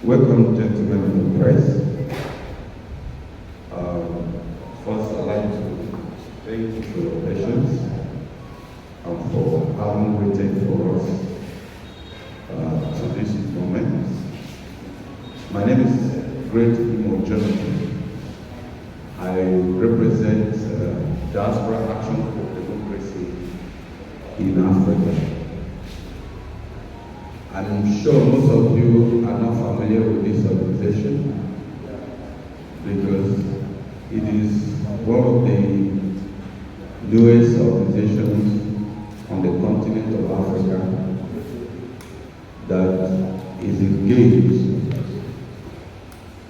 Welcome, gentlemen of the press. First, I'd like to thank you for your patience and for having waited for us to this moment. My name is Great Imo Jonathan. I represent Diaspora Action for Democracy in Africa. I'm sure most of you are not familiar with this organization because it is one of the newest organizations on the continent of Africa that is engaged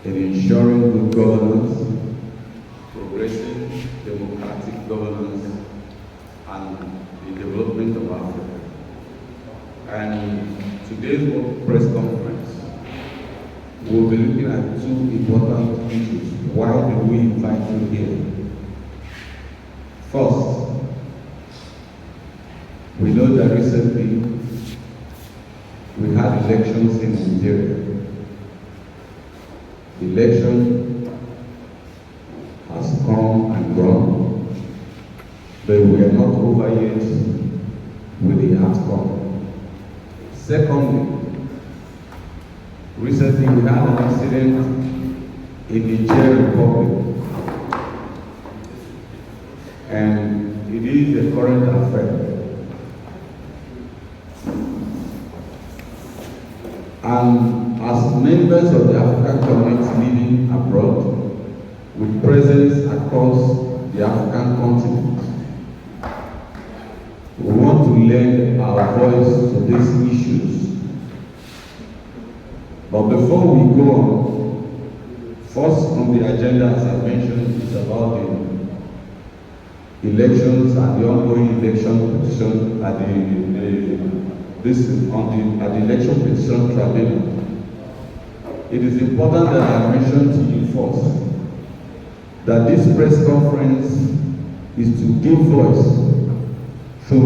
in ensuring good governance, progressive democratic governance, and the development of Africa. And today's press conference, we'll be looking at two important issues. Why do we invite you here? First, we know that recently we had elections in Nigeria. The election has come and gone, but we are not over yet with the outcome. Secondly, recently we had an incident in the Nigerian Republic, and it is a current affair. And as members of the African community living abroad, with presence across the African continent, we want to lend our voice to these issues. But before we go on, first on the agenda, as I mentioned, is about the elections and the ongoing election petition at the election petition tribunal. It is important that I mention to you first that this press conference is to give voice to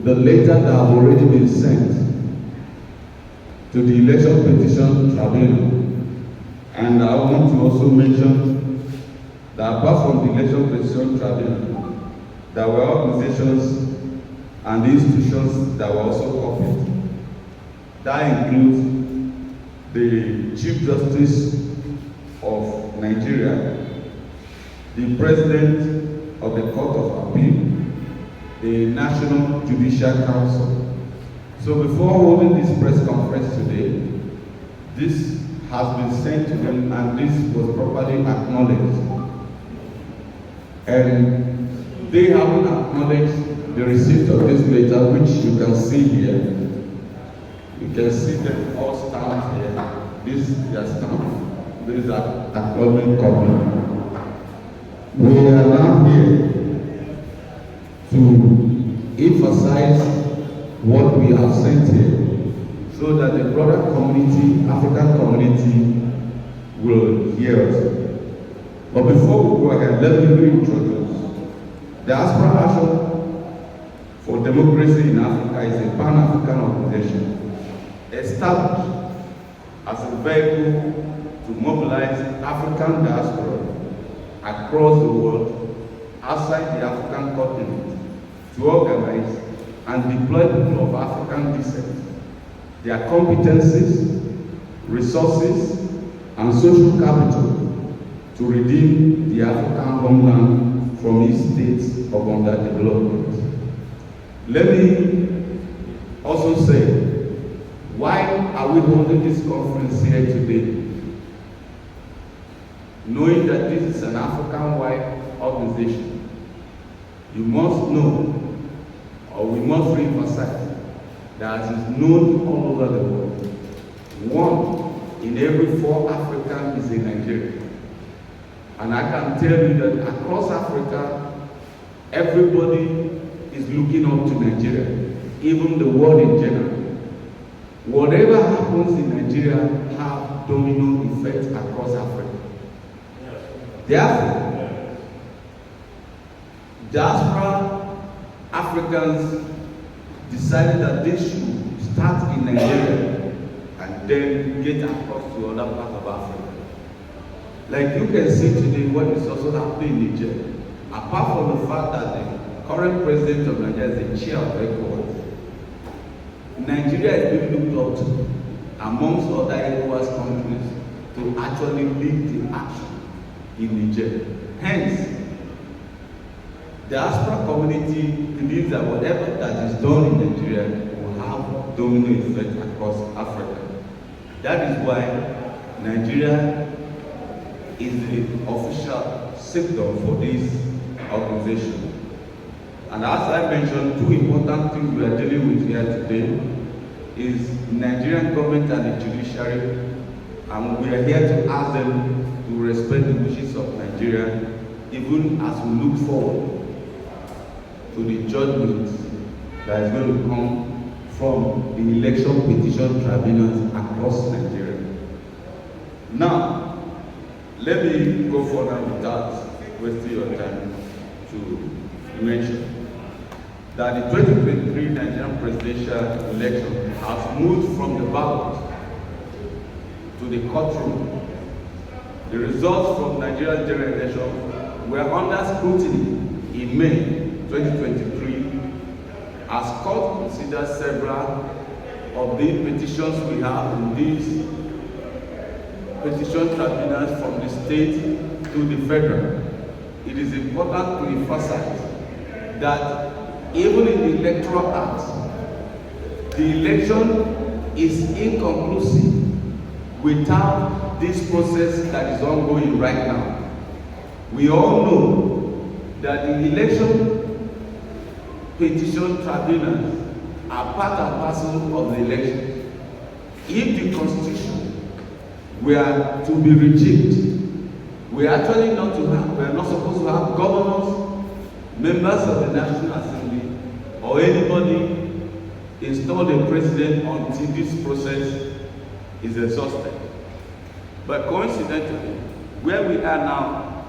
the letter that have already been sent to the election petition tribunal. And I want to also mention that apart from the election petition tribunal, there were organizations and institutions that were also copied. That includes the Chief Justice of Nigeria, the President of the Court of Appeal, the National Judiciary Council. So before holding this press conference today, this has been sent to them and this was properly acknowledged. And they haven't acknowledged the receipt of this letter, which you can see here. You can see them all stamped here. This is their stamp. This is an acknowledgement copy. We are now here to emphasize what we have sent here so that the broader community, African community, will hear us. But before we go ahead, let me reintroduce. Diaspora Action for Democracy in Africa is a Pan-African organization established as a vehicle to mobilize African diaspora across the world, outside the African continent, to organize and deploy people of African descent, their competencies, resources, and social capital to redeem the African homeland from its states of underdevelopment. Let me also say, why are we holding this conference here today? Knowing that this is an African-wide organization, you must know, or we must re-emphasize, that it is known all over the world. 1 in every 4 Africans is in Nigeria. And I can tell you that across Africa, everybody is looking up to Nigeria, even the world in general. Whatever happens in Nigeria have domino effect across Africa. Therefore, diaspora Africans decided that they should start in Nigeria and then get across to other parts of Africa. Like you can see today what is also happening in Niger. Apart from the fact that the current president of Nigeria is the chair of ECOWAS, Nigeria is being looked up to amongst other ECOWAS countries to actually lead the action in Niger. Hence, the Diaspora community believes that whatever that is done in Nigeria will have domino effect across Africa. That is why Nigeria is the official sector for this organization. And as I mentioned, two important things we are dealing with here today is Nigerian government and the judiciary, and we are here to ask them to respect the wishes of Nigeria, even as we look forward to the judgment that is going to come from the election petition tribunals across Nigeria. Now, let me go further without wasting your time to mention that the 2023 Nigerian presidential election has moved from the ballot to the courtroom. The results from Nigeria's general election were under scrutiny in May 2023 as court considered several of the petitions we have in these petition tribunals from the state to the federal. It is important to emphasize that even in the Electoral Act, the election is inconclusive without this process that is ongoing right now. We all know that the election petition tribunals are part and parcel of the election. If the Constitution were to be rejected, we are not supposed to have governors, members of the National Assembly, or anybody install the president until this process is exhausted. But coincidentally, where we are now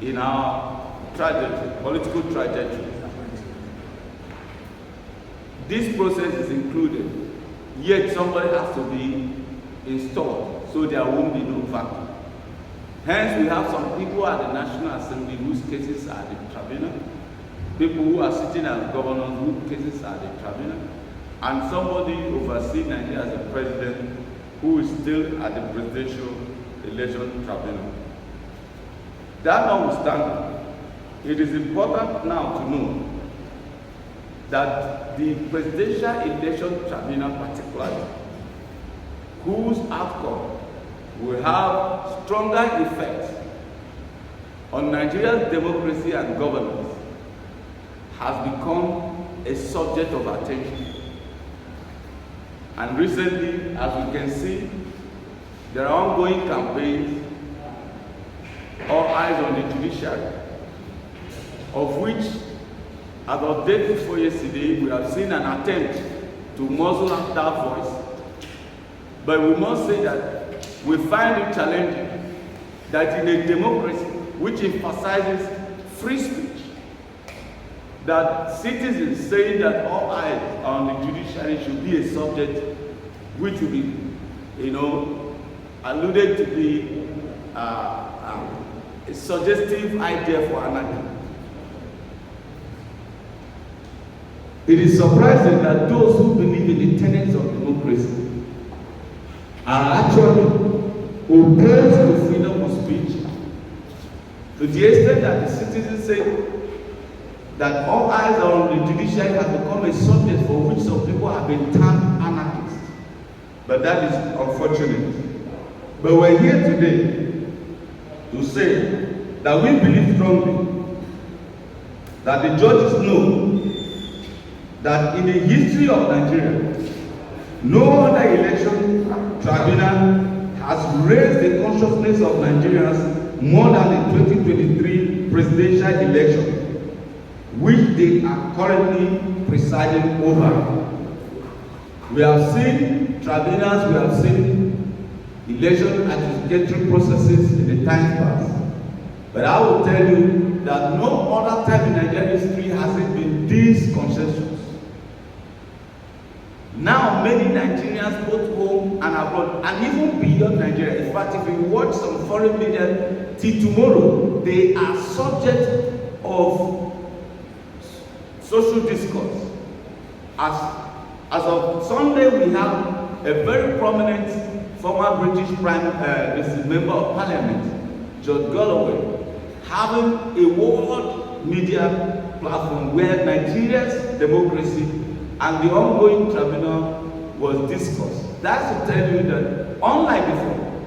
in our trajectory, political trajectory, this process is included, yet somebody has to be installed, so there won't be no vacuum. Hence, we have some people at the National Assembly whose cases are at the tribunal, people who are sitting as governors whose cases are at the tribunal, and somebody overseeing Nigeria as a president who is still at the presidential election tribunal. That notwithstanding, it is important now to know that the presidential election tribunal particularly, whose outcome will have stronger effects on Nigeria's democracy and governance, has become a subject of attention. And recently, as we can see, there are ongoing campaigns, all eyes on the judiciary, of which, as of day before yesterday, we have seen an attempt to muzzle that voice. But we must say that we find it challenging that in a democracy which emphasizes free speech, that citizens saying that all eyes on the judiciary should be a subject which will be, alluded to be a suggestive idea for anarchy. It is surprising that those who believe in the tenets of democracy are actually opposed to freedom of speech, to the extent that the citizens say that all eyes on the judiciary has become a subject for which some people have been termed anarchists. But that is unfortunate. But we're here today to say that we believe strongly that the judges know that in the history of Nigeria, no other election tribunal has raised the consciousness of Nigerians more than the 2023 presidential election, which they are currently presiding over. We have seen tribunals, we have seen election adjudicatory processes in the times past. But I will tell you that no other time in Nigerian history has it been this consensus. Now are many Nigerians both home and abroad, and even beyond Nigeria. In fact, if you watch some foreign media till tomorrow, they are subject of social discourse. As of Sunday, we have a very prominent former British member of Parliament, George Galloway, having a world media platform where Nigeria's democracy and the ongoing tribunal was discussed. That's to tell you that, unlike before,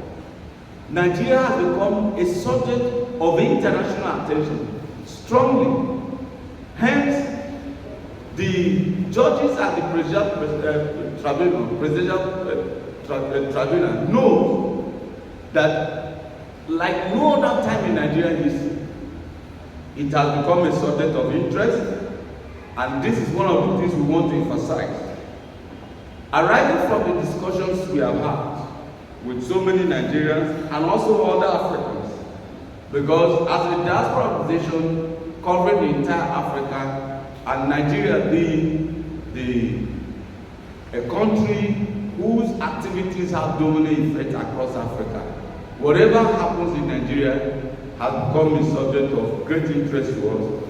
Nigeria has become a subject of international attention strongly. Hence, the judges at the presidential tribunal know that, like no other time in Nigerian history, it has become a subject of interest, and this is one of the things we want to emphasize. Arising from the discussions we have had with so many Nigerians and also other Africans, because as a diaspora organization covering the entire Africa, and Nigeria being a country whose activities have dominant effect across Africa, whatever happens in Nigeria has become a subject of great interest to us.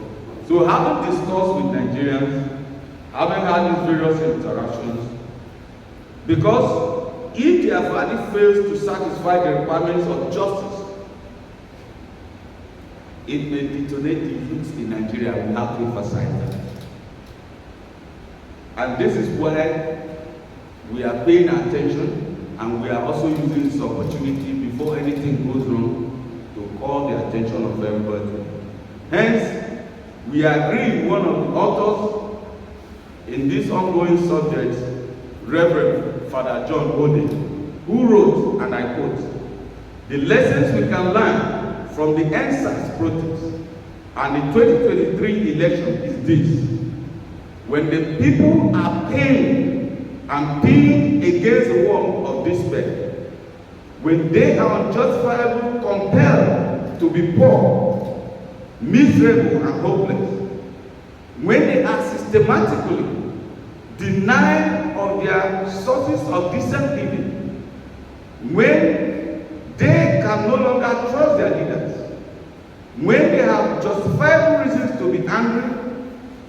So having discussed with Nigerians, having had these various interactions, because if the Afghani fails to satisfy the requirements of justice, it may detonate the youth in Nigeria. We have to emphasize that. And this is why we are paying attention, and we are also using this opportunity before anything goes wrong to call the attention of everybody. Hence, we agree with one of the authors in this ongoing subject, Reverend Father John Ode, who wrote, and I quote, "The lessons we can learn from the NSAS protest and the 2023 election is this: when the people are paying and pleading against the wall of despair, when they are unjustifiably compelled to be poor, miserable and hopeless, when they are systematically denied of their sources of decent living, when they can no longer trust their leaders, when they have justifiable reasons to be angry,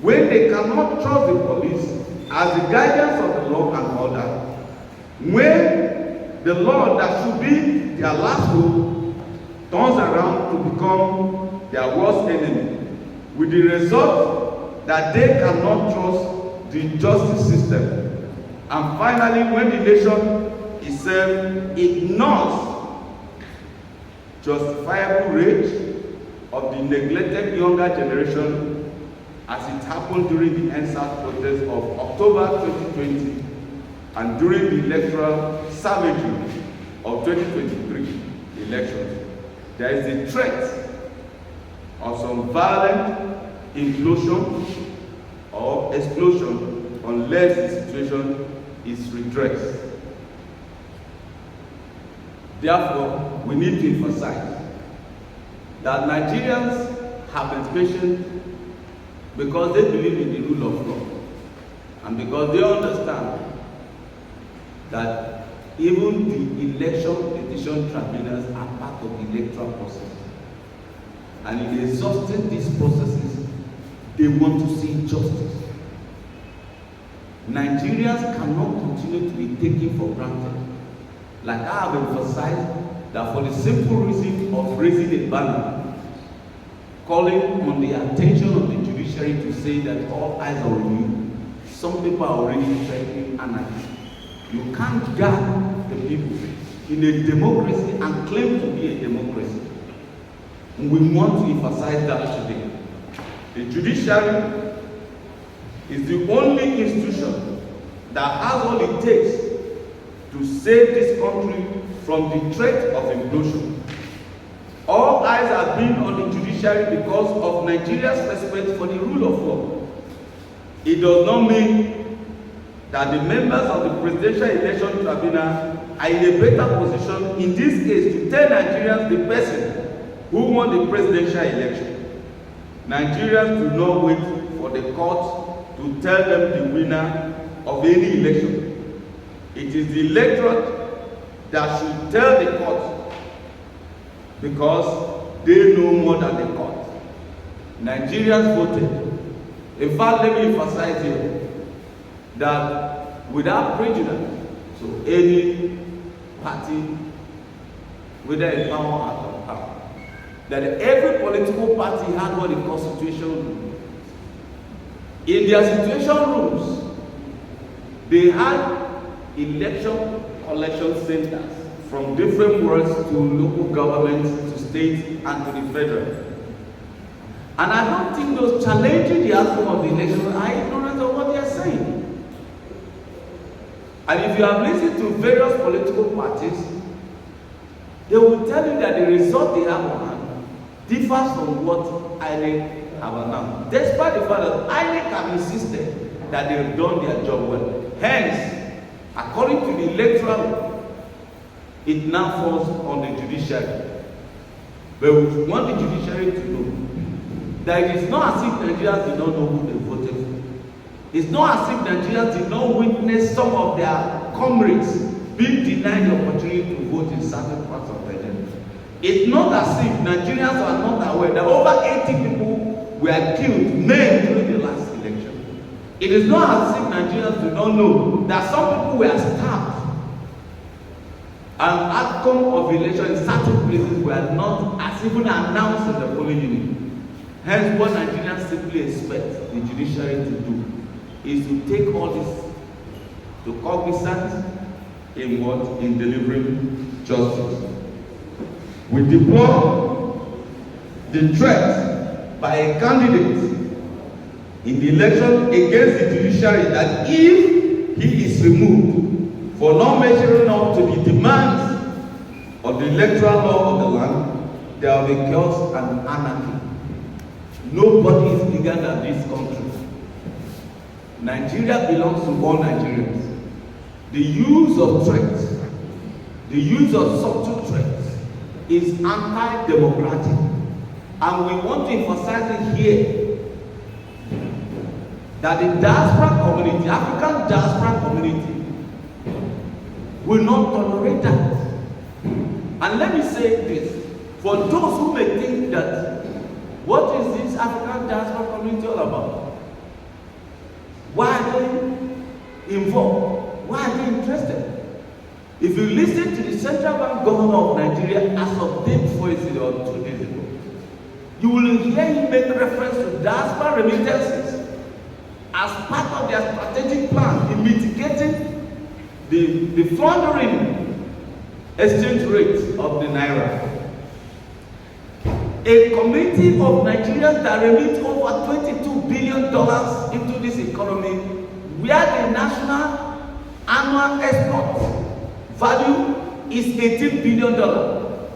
when they cannot trust the police as the guardians of the law and order, when the law that should be their last hope turns around to become their worst enemy, with the result that they cannot trust the justice system, and finally when the nation itself ignores justifiable rage of the neglected younger generation, as it happened during the NSAS protest of October 2020 and during the electoral savagery of 2023 elections. There is a threat of some violent implosion or explosion unless the situation is redressed. Therefore, we need to emphasize that Nigerians have been patient because they believe in the rule of law, and because they understand that even the election petition tribunals are part of the electoral process. And in exhausting these processes, they want to see justice. Nigerians cannot continue to be taken for granted. Like I have emphasized, that for the simple reason of raising a banner, calling on the attention of the judiciary to say that all eyes are on you, some people are already threatening anarchy. You can't guard the people in a democracy and claim to be a democracy. And we want to emphasize that today. The judiciary is the only institution that has all it takes to save this country from the threat of implosion. All eyes have been on the judiciary because of Nigeria's respect for the rule of law. It does not mean that the members of the Presidential Election Tribunal are in a better position in this case to tell Nigerians the person who won the presidential election. Nigerians do not wait for the court to tell them the winner of any election. It is the electorate that should tell the court, because they know more than the court. Nigerians voted. In fact, let me emphasize here that without prejudice, so any party, whether in power or out of power, that every political party had what the constitution rules. In their situation rules, they had election collection centers from different wards to local governments, to state, and to the federal. And I don't think those challenging the outcome of the election are ignorant of what they are saying. And if you have listened to various political parties, they will tell you that the result they have on hand differs from what INEC have announced, despite the fact that INEC have insisted that they have done their job well. Hence, according to the electoral law, it now falls on the judiciary. But we want the judiciary to know that it is not as if Nigerians did not know who they voted for. It's not as if Nigerians did not witness some of their comrades being denied the opportunity to vote in certain parts of Nigeria. It's not as if Nigerians are not aware that over 80 people were killed, men, during the last election. It is not as if Nigerians do not know that some people were stabbed. And outcome of election in certain places were not as even announced in the polling unit. Hence, what Nigerians simply expect the judiciary to do is to take all this to cognizance in what? In delivering justice. We deplore the threat by a candidate in the election against the judiciary that if he is removed for not measuring up to the demands of the electoral law of the land, there will be chaos and anarchy. Nobody is bigger than this country. Nigeria belongs to all Nigerians. The use of threats, the use of subtle threats is anti-democratic. And we want to emphasize it here that the diaspora community, African diaspora community, will not tolerate that. And let me say this, for those who may think that, what is this African diaspora community all about? Why are they involved? Why are they interested? If you listen to the central bank governor of Nigeria as of day before yesterday or 2 days ago, you will hear him make reference to diaspora remittances as part of their strategic plan in mitigating the floundering exchange rate of the naira. A community of Nigerians that remit over $22 billion into this economy, where the national annual export value is $18 billion,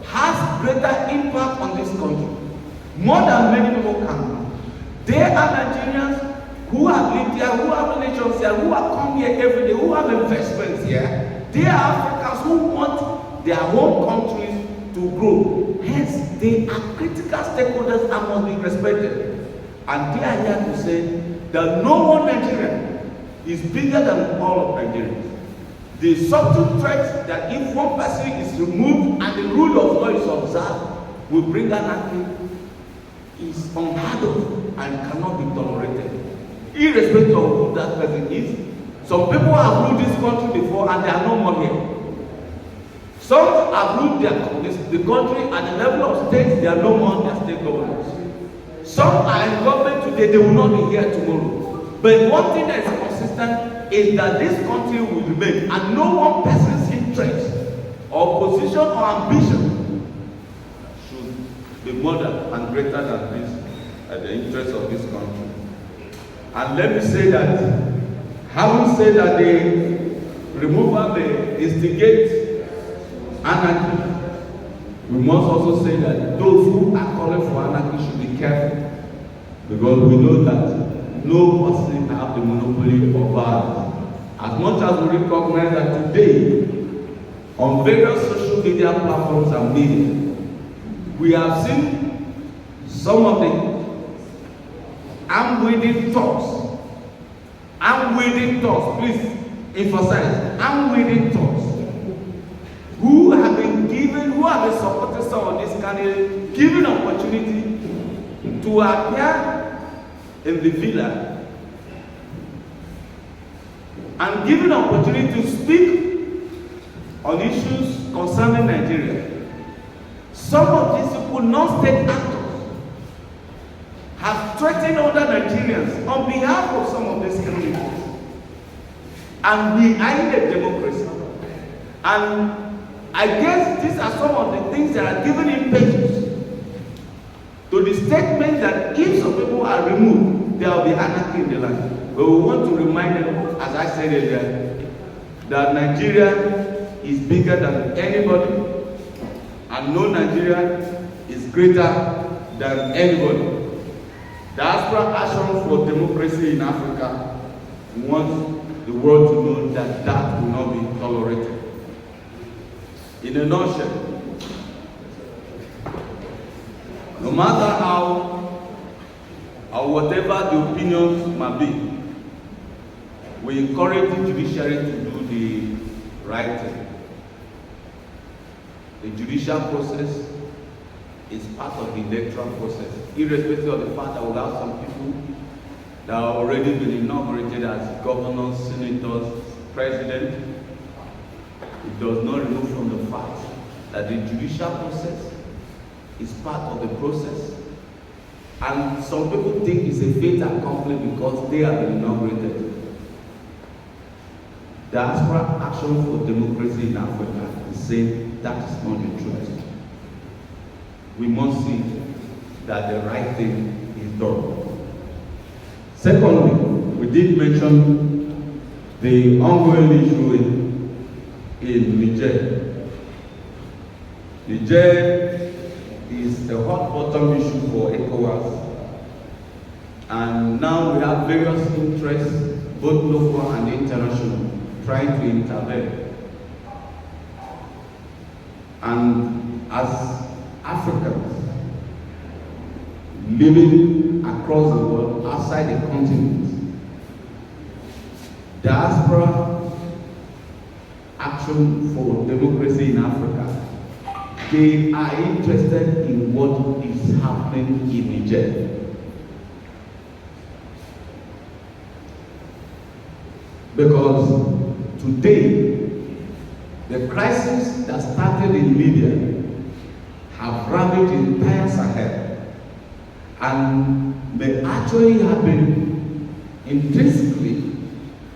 has greater impact on this country, more than many people can do. They are Nigerians who have lived here, who have relations here, who have come here every day, who have investments here. They are Africans who want their home countries to grow. Hence, they are critical stakeholders and must be respected. And they are here to say that no one Nigerian is bigger than all of Nigerians. The subtle threat that if one person is removed and the rule of law is observed will bring anarchy is unheard of and cannot be tolerated, irrespective of who that person is. Some people have ruled this country before and they are no more here. Some have ruled the country at the level of states, they are no more their state governors. Some are in government today, they will not be here tomorrow. But one thing that is consistent is that this country will remain, and no one person's interest or position or ambition should be more than and greater than this, the interest of this country. And let me say that, having said that the removal may instigate anarchy, we must also say that those who are calling for anarchy should be careful, because we know that no person has the monopoly of violence. As much as we recognize that today, on various social media platforms and media, we have seen some of the unwitting talks, please emphasize, unwilling thoughts, who have been supporting some of this candidate, given opportunity to appear in the villa and given opportunity to speak on issues concerning Nigeria. Some of these people, non-state actors, have threatened other Nigerians on behalf of some of these communities. And we are in a democracy. And I guess these are some of the things that are given impetus to the statement that if some people are removed, there will be anarchy in the land. But we want to remind them, as I said earlier, that Nigeria is bigger than anybody, and no Nigerian is greater than anybody. Diaspora Action for Democracy in Africa wants the world to know that that will not be tolerated. In a nutshell, no matter how or whatever the opinions might be, we encourage the judiciary to do the right thing. The judicial process is part of the electoral process, irrespective of the fact that we have some people that have already been inaugurated as governors, senators, president. It does not remove from the fact that the judicial process is part of the process. And some people think it's a fait accompli because they have been inaugurated. Diaspora Action for Democracy in Africa is saying that is not the truth. We must see that the right thing is done. Secondly, we did mention the ongoing issue in Niger. Niger is a hot button issue for ECOWAS. And now we have various interests, both local and international, trying to intervene. And as Africans living across the world, outside the continent, Diaspora Action for Democracy in Africa, they are interested in what is happening in Niger. Because today, the crisis that started in Libya have ravaged the entire Sahel and may actually have been intrinsically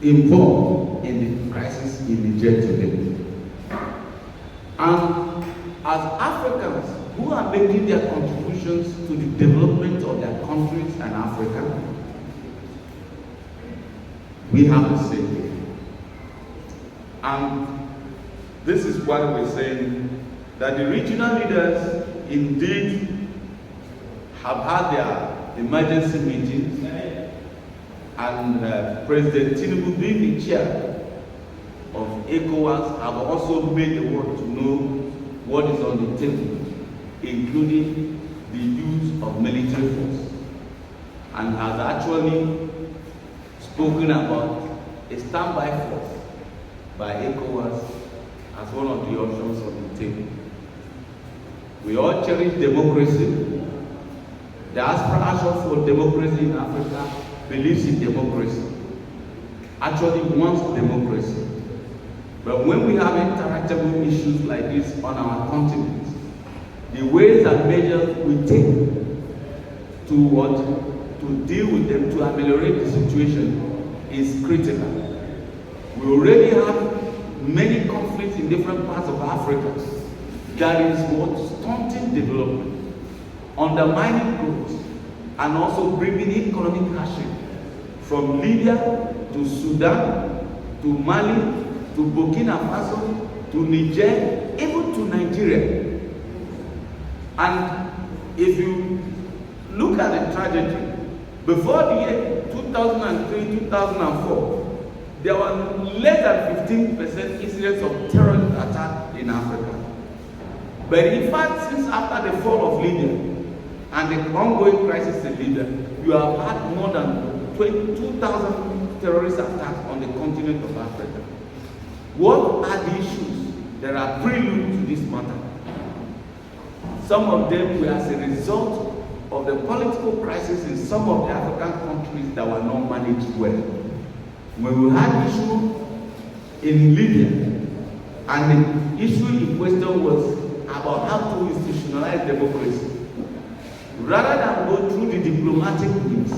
involved in the crisis in Niger today. And as Africans who are making their contributions to the development of their countries and Africa, we have to say, and this is why we're saying that the regional leaders indeed have had their emergency meetings, and President Tinubu, being the chair of ECOWAS, have also made the world to know what is on the table, including the use of military force, and has actually spoken about a standby force by ECOWAS as one of the options on the table. We all cherish democracy. Diaspora Action for Democracy in Africa believes in democracy, actually wants democracy. But when we have interactable issues like this on our continent, the ways and measures we take to deal with them, to ameliorate the situation, is critical. We already have many conflicts in different parts of Africa that is what stunting development, undermining growth, and also bringing economic hardship from Libya to Sudan to Mali to Burkina Faso to Niger, even to Nigeria. And if you look at the trajectory, before the year 2003-2004, there were less than 15% incidents of terrorist attack in Africa. But in fact, since after the fall of Libya and the ongoing crisis in Libya, you have had more than 2,000 terrorist attacks on the continent of Africa. What are the issues that are prelude to this matter? Some of them were as a result of the political crisis in some of the African countries that were not managed well. When we had issue in Libya, and the issue in question was about how to institutionalize democracy. Rather than go through the diplomatic means,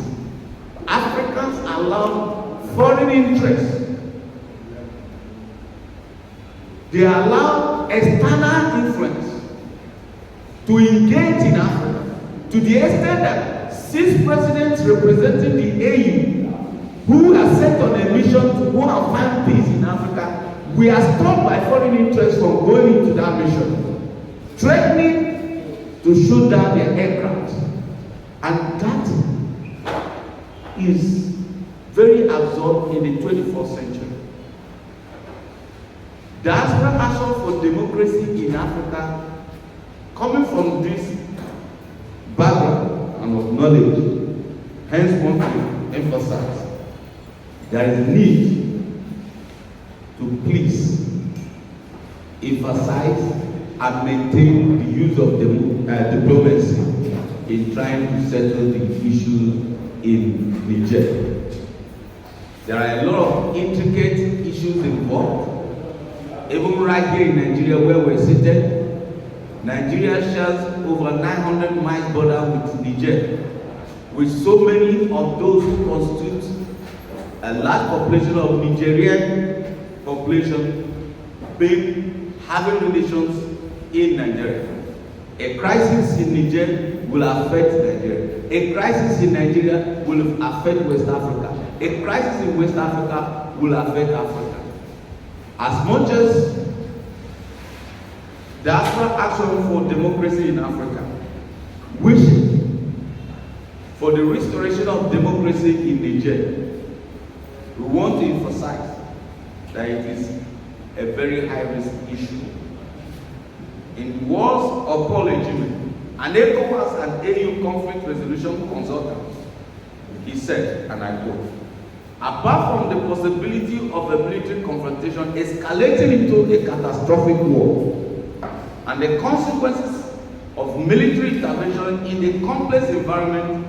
Africans allowed foreign interests. They allowed external influence to engage in Africa to the extent that 6 presidents representing the AU who are sent on a mission to go and find peace in Africa were stopped by foreign interests from going into that mission, threatening to shoot down their aircraft. And that is very absurd in the 21st century. Diaspora action for democracy in Africa, coming from this background and of knowledge, hence want to emphasize there is need to please emphasize and maintain the use of diplomacy in trying to settle the issues in Niger. There are a lot of intricate issues involved. Even right here in Nigeria where we're seated, Nigeria shares over 900 miles border with Niger, with so many of those who constitute a large population of Nigerian population having relations in Nigeria. A crisis in Niger will affect Nigeria. A crisis in Nigeria will affect West Africa. A crisis in West Africa will affect Africa. As much as Diaspora Action for Democracy in Africa wishes for the restoration of democracy in Niger, we want to emphasize that it is a very high-risk issue. In wars of polygyny, an ECOWAS and AU conflict resolution consultant, he said, and I quote, apart from the possibility of a military confrontation escalating into a catastrophic war, and the consequences of military intervention in a complex environment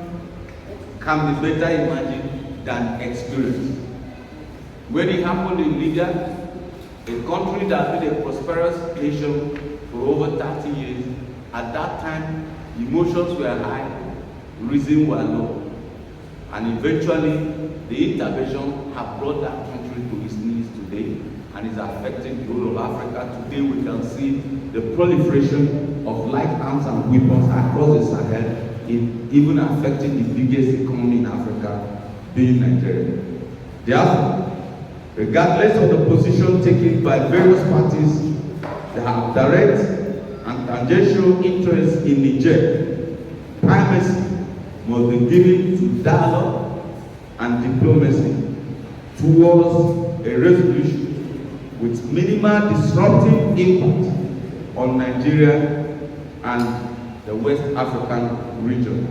can be better imagined than experienced. When it happened in Libya, a country that had been a prosperous nation for over 30 years, at that time, emotions were high, reason were low. And eventually, the intervention has brought that country to its knees today and is affecting the whole of Africa. Today, we can see the proliferation of light arms and weapons across the Sahel, even affecting the biggest economy in Africa, being Nigeria. Therefore, regardless of the position taken by various parties that have direct and tangential interests in Niger, primacy must be given to dialogue and diplomacy towards a resolution with minimal disruptive impact on Nigeria and the West African region.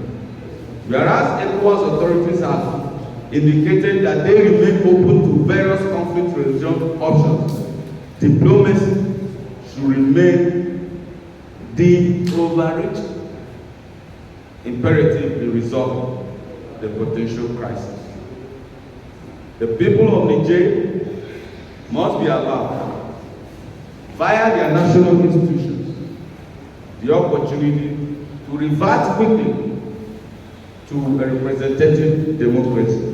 Whereas ECOWAS authorities have indicated that they remain open to various conflict resolution options, diplomacy should remain the overreaching imperative to resolve the potential crisis. The people of Niger must be allowed, via their national institutions, the opportunity to revert quickly to a representative democracy,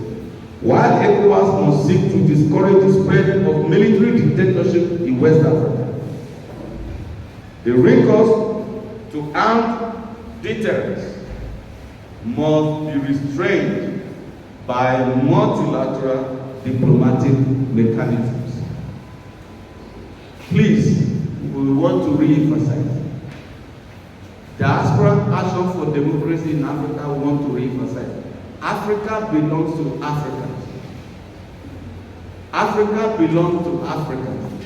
while ECOWAS must seek to discourage the spread of military dictatorship in West Africa. The recourse to armed deterrence must be restrained by multilateral diplomatic mechanisms. Please, we want to re-emphasize. Diaspora Action for Democracy in Africa want to re-emphasize. Africa belongs to Africans. Africa belongs to Africans.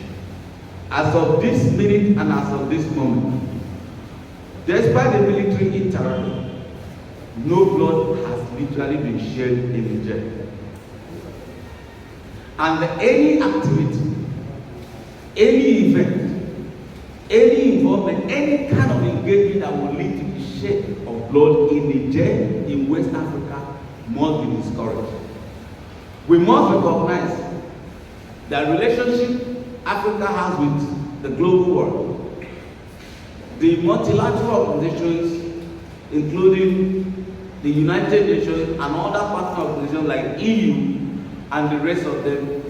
As of this minute and as of this moment, despite the military intervention, no blood has literally been shed in Niger. And any activity any event, any involvement, any kind of engagement that will lead to the shed of blood in Niger, in West Africa, must be discouraged. We must recognize the relationship Africa has with the global world. The multilateral organizations, including the United Nations and other partner organizations like EU and the rest of them.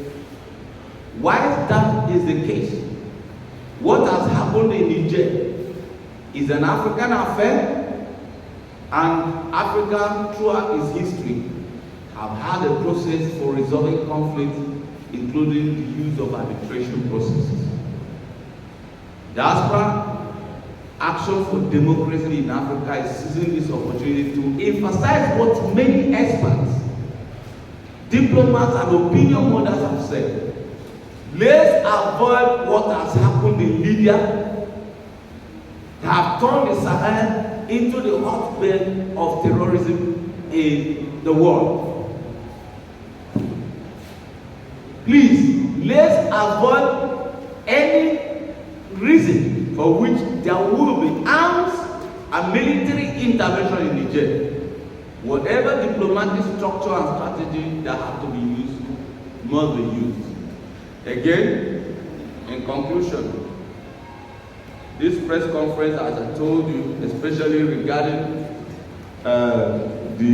Why that is the case? What has happened in Niger is an African affair, and Africa throughout its history have had a process for resolving conflict, including the use of arbitration processes. Diaspora Action for Democracy in Africa is seizing this opportunity to emphasize what many experts, diplomats, and opinion holders have said. Let's avoid what has happened in Libya, that have turned the Sahel into the hotbed of terrorism in the world. Please, let's avoid any reason for which there will be arms and military intervention in Niger. Whatever diplomatic structure and strategy that have to be used must be used. Again, in conclusion, this press conference, as I told you, especially regarding the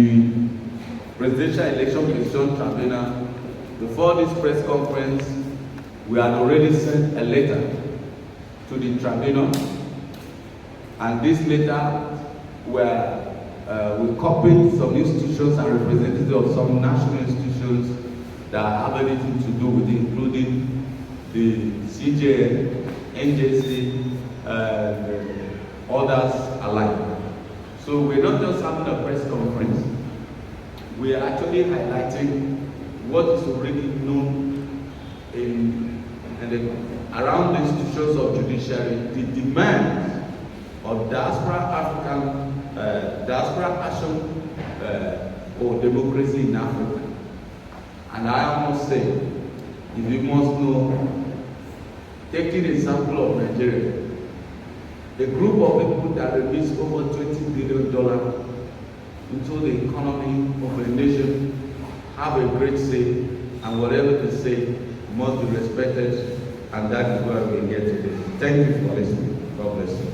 Presidential Election Commission Tribunal, before this press conference, we had already sent a letter to the tribunal, and this letter we copied some institutions and representatives of some national institutions that have anything to do with it, including the CJN, NJC, others alike. So we're not just having a press conference, we are actually highlighting what is already known around the institutions of judiciary, the demands of diaspora action for democracy in Africa. And I must say, if you must know, taking a sample of Nigeria, the group of people that released over $20 billion into the economy of a nation have a great say, and whatever they say must be respected, and that is where we get today. Thank you for listening. God bless you.